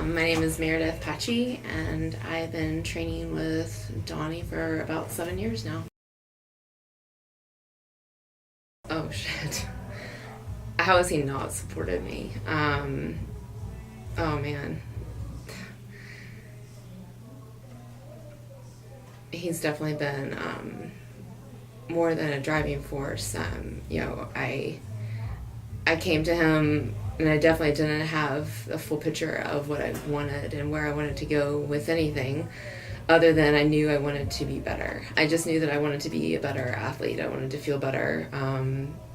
My name is Meredith Paci, and I've been training with Donnie for about 7 years now. Oh shit. How has he not supported me? Oh man. He's definitely been more than a driving force. I came to him and I definitely didn't have a full picture of what I wanted and where I wanted to go with anything other than I knew I wanted to be better. I just knew that I wanted to be a better athlete. I wanted to feel better,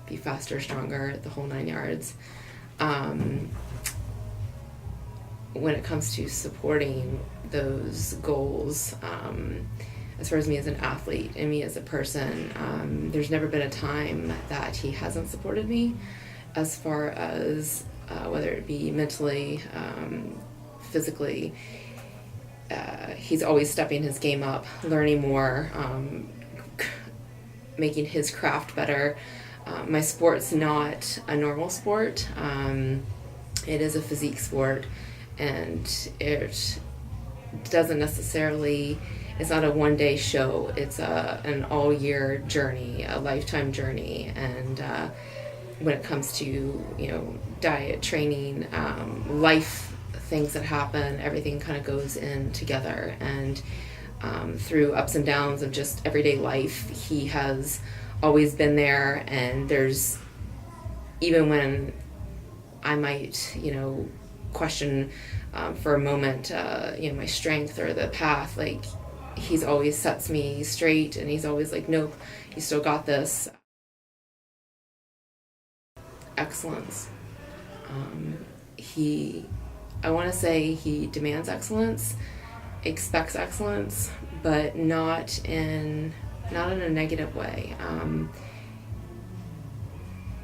be faster, stronger, the whole 9 yards. Um, when it comes to supporting those goals, as far as me as an athlete and me as a person, there's never been a time that he hasn't supported me as far as whether it be mentally, physically. He's always stepping his game up, learning more, making his craft better. My sport's not a normal sport. It is a physique sport, and it doesn't necessarily, it's not a one-day show. It's an all-year journey, a lifetime journey. And when it comes to diet, training, life things that happen, everything kind of goes in together. And through ups and downs of just everyday life, he has always been there. And there's, even when I might question for a moment my strength or the path, like, he's always sets me straight, and he's always like, nope, you still got this. Excellence. I want to say he demands excellence, expects excellence, but not in a negative way.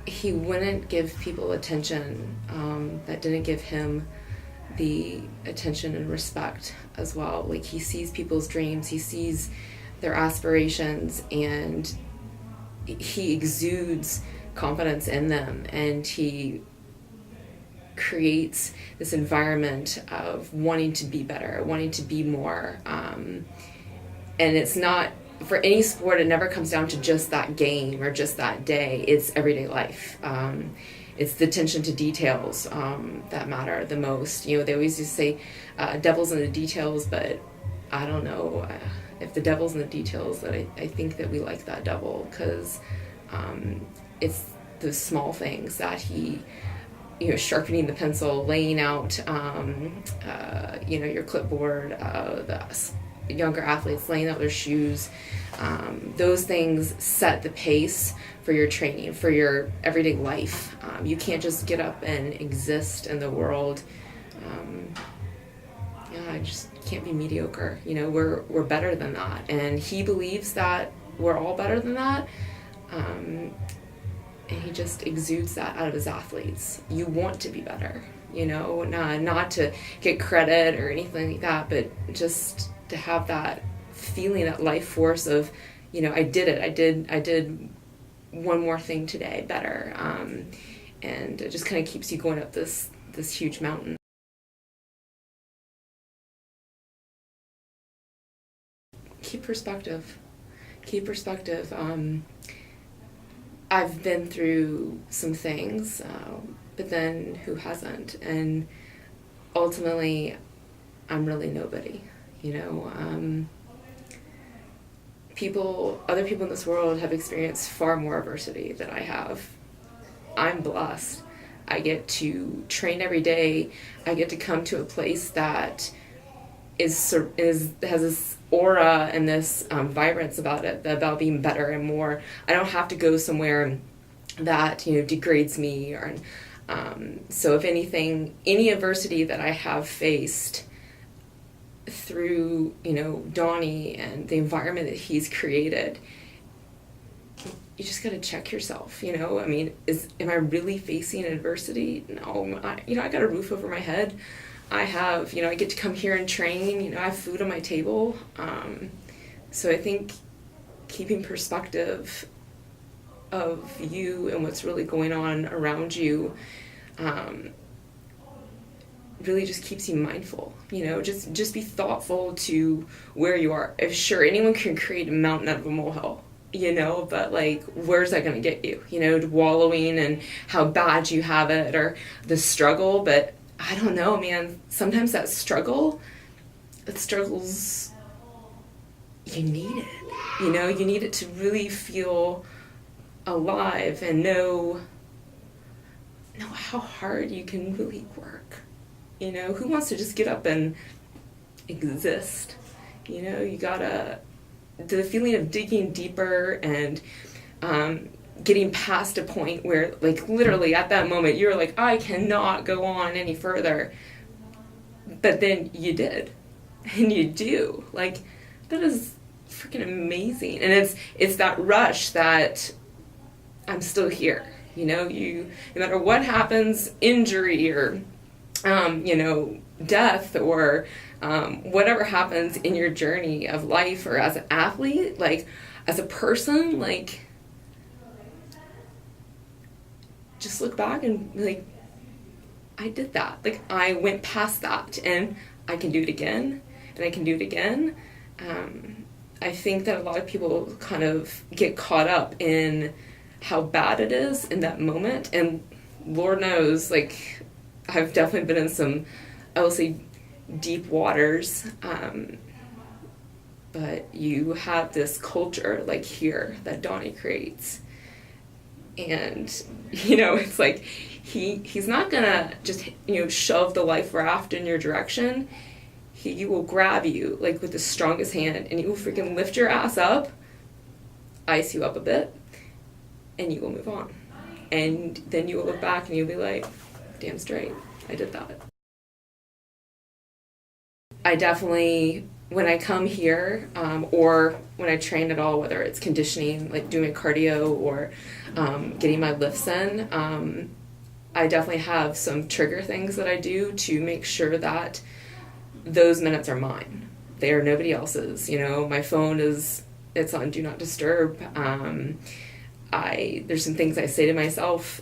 He wouldn't give people attention that didn't give him the attention and respect as well. Like, he sees people's dreams, he sees their aspirations, and he exudes confidence in them, and he creates this environment of wanting to be better, wanting to be more. And it's not, for any sport, it never comes down to just that game or just that day. It's everyday life. It's the attention to details that matter the most. They always just say devil's in the details, but I don't know if the devil's in the details, that I think that we like that devil, because it's the small things that he, sharpening the pencil, laying out, your clipboard, the younger athletes laying out their shoes. Those things set the pace for your training, for your everyday life. You can't just get up and exist in the world. I just can't be mediocre. We're better than that, and he believes that we're all better than that. And he just exudes that out of his athletes. You want to be better, not to get credit or anything like that, but just to have that feeling, that life force of, I did it. I did one more thing today better. And it just kind of keeps you going up this huge mountain. Keep perspective. I've been through some things, but then who hasn't? And ultimately, I'm really nobody. Other people in this world have experienced far more adversity than I have. I'm blessed. I get to train every day. I get to come to a place that has this aura and this vibrance about it, about being better and more. I don't have to go somewhere that degrades me. Or so if anything, any adversity that I have faced through Donnie and the environment that he's created, you just got to check yourself. Am I really facing adversity? No. I got a roof over my head. I have, I get to come here and train, I have food on my table. So I think keeping perspective of you and what's really going on around you, really just keeps you mindful. Just be thoughtful to where you are. If sure, anyone can create a mountain out of a molehill, but like, where's that going to get you? Wallowing and how bad you have it, or the struggle. But I don't know, man. Sometimes that struggles, you need it. You need it to really feel alive and know how hard you can really work. Who wants to just get up and exist? You gotta, the feeling of digging deeper and getting past a point where, like, literally at that moment you're like, I cannot go on any further, but then you did, and you do. Like, that is freaking amazing. And it's that rush that I'm still here. No matter what happens, injury or death, or whatever happens in your journey of life, or as an athlete, like, as a person, like, just look back and be like, I did that. Like, I went past that, and I can do it again, and I can do it again. I think that a lot of people kind of get caught up in how bad it is in that moment, and Lord knows, like, I've definitely been in some, I will say, deep waters, but you have this culture, like, here that Donnie creates, and it's like he's not gonna just shove the life raft in your direction. He will grab you, like, with the strongest hand, and he will freaking lift your ass up, ice you up a bit, and you will move on. And then you will look back and you'll be like, damn straight, I did that. I definitely, when I come here, or when I train at all, whether it's conditioning, like doing cardio, or getting my lifts in, I definitely have some trigger things that I do to make sure that those minutes are mine. They are nobody else's. My phone it's on do not disturb. There's some things I say to myself.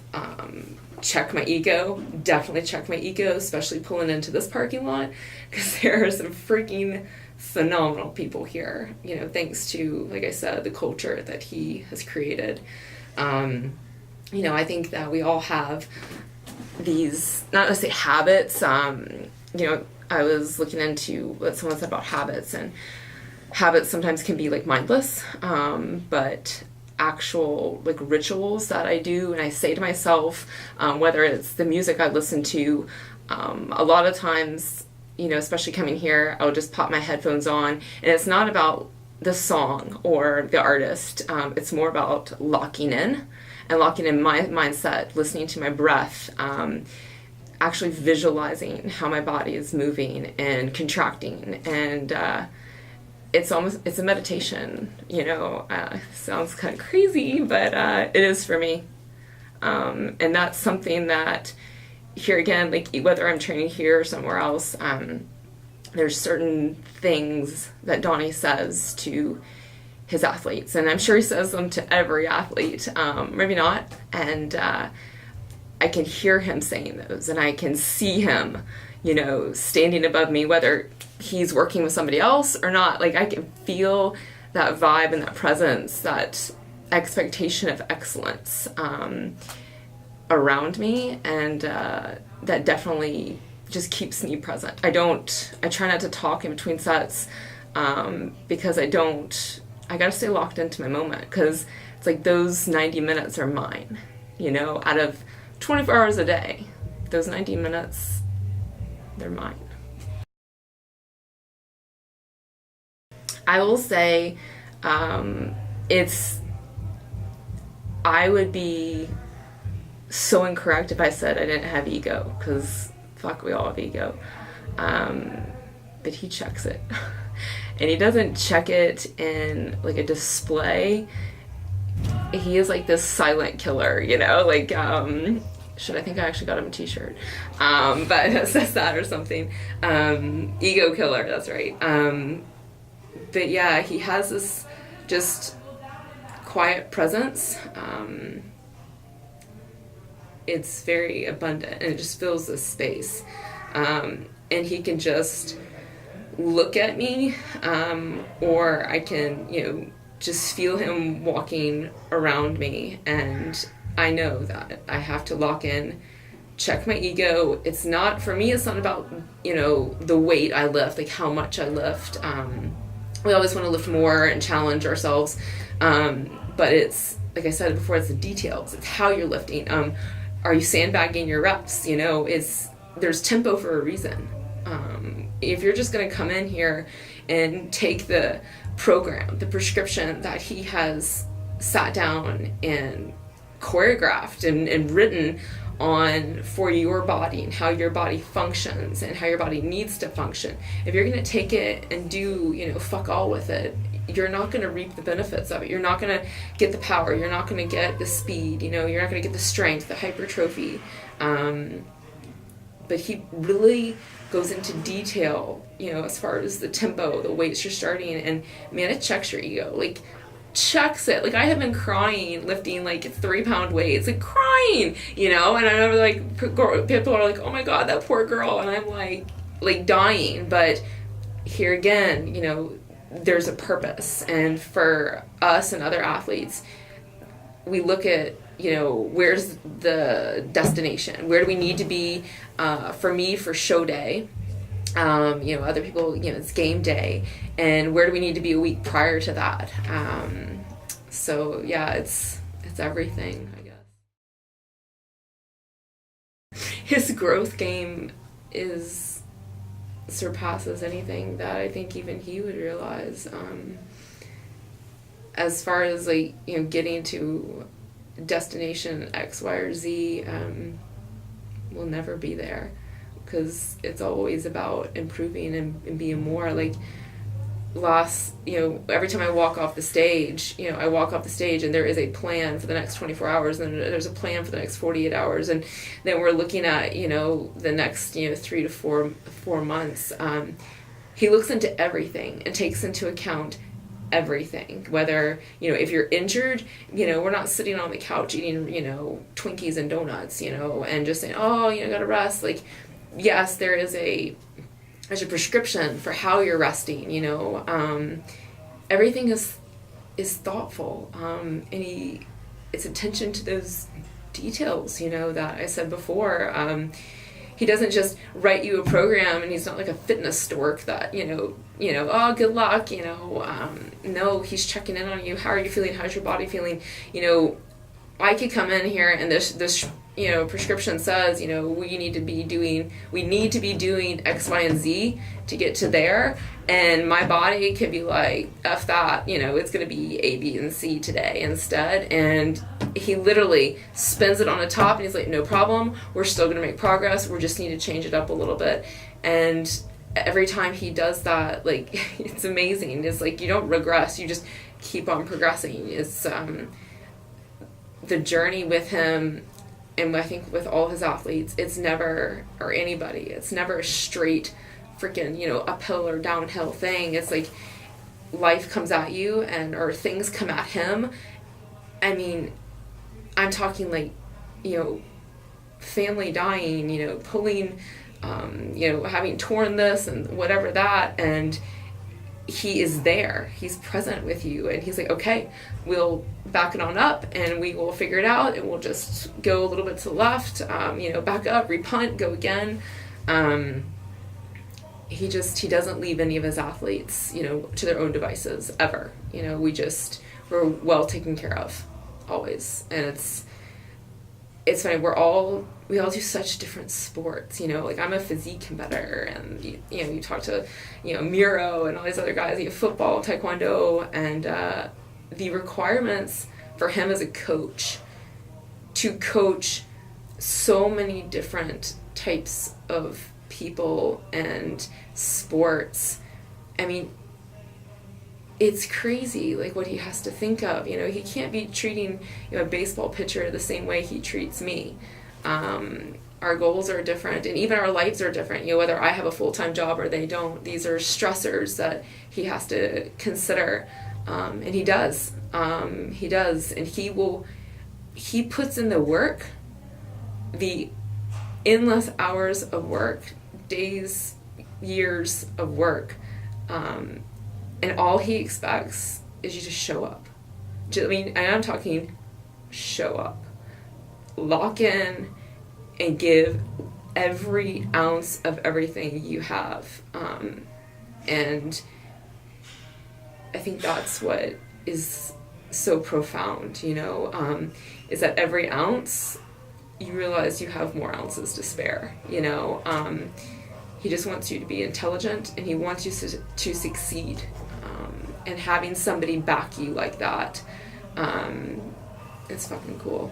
Check my ego. Definitely check my ego, especially pulling into this parking lot, because there are some freaking phenomenal people here. Thanks to, like I said, the culture that he has created. I think that we all have these, not to say habits. I was looking into what someone said about habits, and habits sometimes can be, like, mindless, but actual, like, rituals that I do and I say to myself, whether it's the music I listen to, a lot of times, especially coming here, I'll just pop my headphones on, and it's not about the song or the artist, it's more about locking in my mindset, listening to my breath, actually visualizing how my body is moving and contracting, and it's a meditation. Sounds kind of crazy, but it is for me, and that's something that here again, like, whether I'm training here or somewhere else, there's certain things that Donnie says to his athletes, and I'm sure he says them to every athlete, maybe not, and I can hear him saying those, and I can see him, standing above me, whether he's working with somebody else or not. Like, I can feel that vibe and that presence, that expectation of excellence around me, and that definitely just keeps me present. I try not to talk in between sets, because I gotta stay locked into my moment, because it's like those 90 minutes are mine, out of 24 hours a day, those 90 minutes, they're mine. I will say, I would be so incorrect if I said I didn't have ego, because fuck, we all have ego. But he checks it. And he doesn't check it in, like, a display. He is like this silent killer, like, I think I actually got him a t-shirt, but it says that or something. Ego killer, that's right. But yeah, he has this just quiet presence. It's very abundant, and it just fills this space. And he can just look at me, or I can, just feel him walking around me, and I know that I have to lock in, check my ego. It's not, for me, it's not about, the weight I lift, like how much I lift. We always want to lift more and challenge ourselves. But it's, like I said before, it's the details. It's how you're lifting. Are you sandbagging your reps? There's tempo for a reason. If you're just going to come in here and take the program, the prescription that he has sat down and choreographed and written on for your body and how your body functions and how your body needs to function, if you're going to take it and do, fuck all with it, you're not going to reap the benefits of it. You're not going to get the power. You're not going to get the speed. You're not going to get the strength, the hypertrophy. But he really goes into detail, as far as the tempo, the weights you're starting, and man, it checks your ego. Like, checks it. Like, I have been crying lifting like 3-pound weights, like crying, and I know like people are like, oh my God, that poor girl, and I'm like dying. But here again, there's a purpose, and for us and other athletes, we look at, where's the destination? Where do we need to be? For me, for show day, other people, it's game day, and where do we need to be a week prior to that? So yeah, it's everything, I guess. His growth game surpasses anything that I think even he would realize. As far as getting to destination X, Y, or Z, will never be there, because it's always about improving and being more. Like, every time I walk off the stage, I walk off the stage and there is a plan for the next 24 hours, and there's a plan for the next 48 hours, and then we're looking at, the next, 3 to 4 months. He looks into everything and takes into account everything, whether, if you're injured, we're not sitting on the couch eating, Twinkies and donuts, and just saying, oh, gotta rest. Like, yes, there's a prescription for how you're resting, everything is thoughtful, and it's attention to those details, that I said before. He doesn't just write you a program, and he's not like a fitness stork that, oh, good luck, no, he's checking in on you. How are you feeling? How's your body feeling? I could come in here and this prescription says, we need to be doing X, Y, and Z to get to there. And my body could be like, F that, it's going to be A, B, and C today instead. And he literally spins it on the top, and he's like, no problem. We're still going to make progress. We just need to change it up a little bit. And every time he does that, like, it's amazing. It's like, you don't regress. You just keep on progressing. It's, the journey with him, and I think with all his athletes, it's never, or anybody, it's never a straight freaking, uphill or downhill thing. It's like life comes at you, or things come at him. I mean, I'm talking like, family dying, pulling, having torn this and whatever that, and he is there. He's present with you, and he's like, okay, we'll back it on up, and we will figure it out, and we'll just go a little bit to the left, back up, repunt, go again. He doesn't leave any of his athletes, to their own devices ever. We're well taken care of, always. And it's funny, we all do such different sports, like I'm a physique competitor, and you talk to, Miro and all these other guys, football, taekwondo, and the requirements for him as a coach to coach so many different types of people and sports. I mean, it's crazy, like, what he has to think of. He can't be treating, a baseball pitcher the same way he treats me. Our goals are different, and even our lives are different, whether I have a full-time job or they don't. These are stressors that he has to consider, and he does, and he puts in the work, the endless hours of work, days, years of work, and all he expects is you to show up. I mean, and I'm talking show up, lock in, and give every ounce of everything you have. And I think that's what is so profound, you know, is that every ounce you realize you have more ounces to spare, you know. He just wants you to be intelligent, and he wants you to succeed. And having somebody back you like that, it's fucking cool.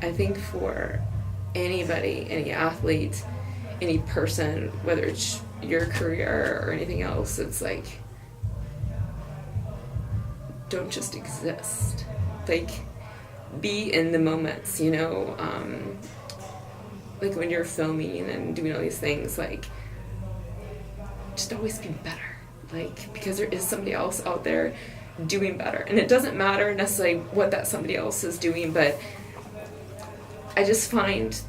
I think for anybody, any athlete, any person, whether it's your career or anything else, it's like, don't just exist. Like, be in the moments, you know. Like when you're filming and doing all these things, like, just always be better. Like, because there is somebody else out there doing better. And it doesn't matter necessarily what that somebody else is doing, but I just find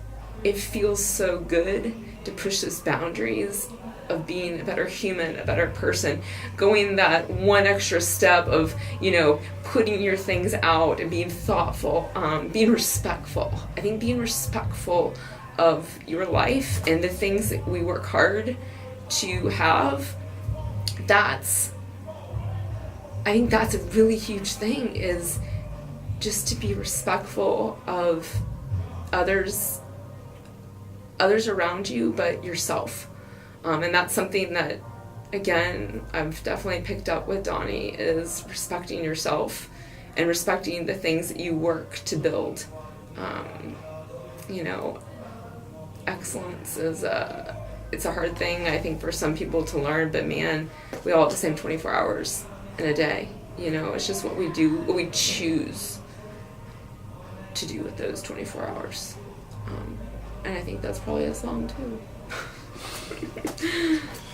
it feels so good to push those boundaries of being a better human, a better person, going that one extra step of, you know, putting your things out and being thoughtful, being respectful. I think being respectful of your life and the things that we work hard to have, I think that's a really huge thing, is just to be respectful of others around you, but yourself. And that's something that, again, I've definitely picked up with Donnie, is respecting yourself and respecting the things that you work to build. You know, excellence is it's a hard thing, I think, for some people to learn, but man, we all have the same 24 hours in a day. You know, it's just what we do, what we choose to do with those 24 hours. And I think that's probably as long too.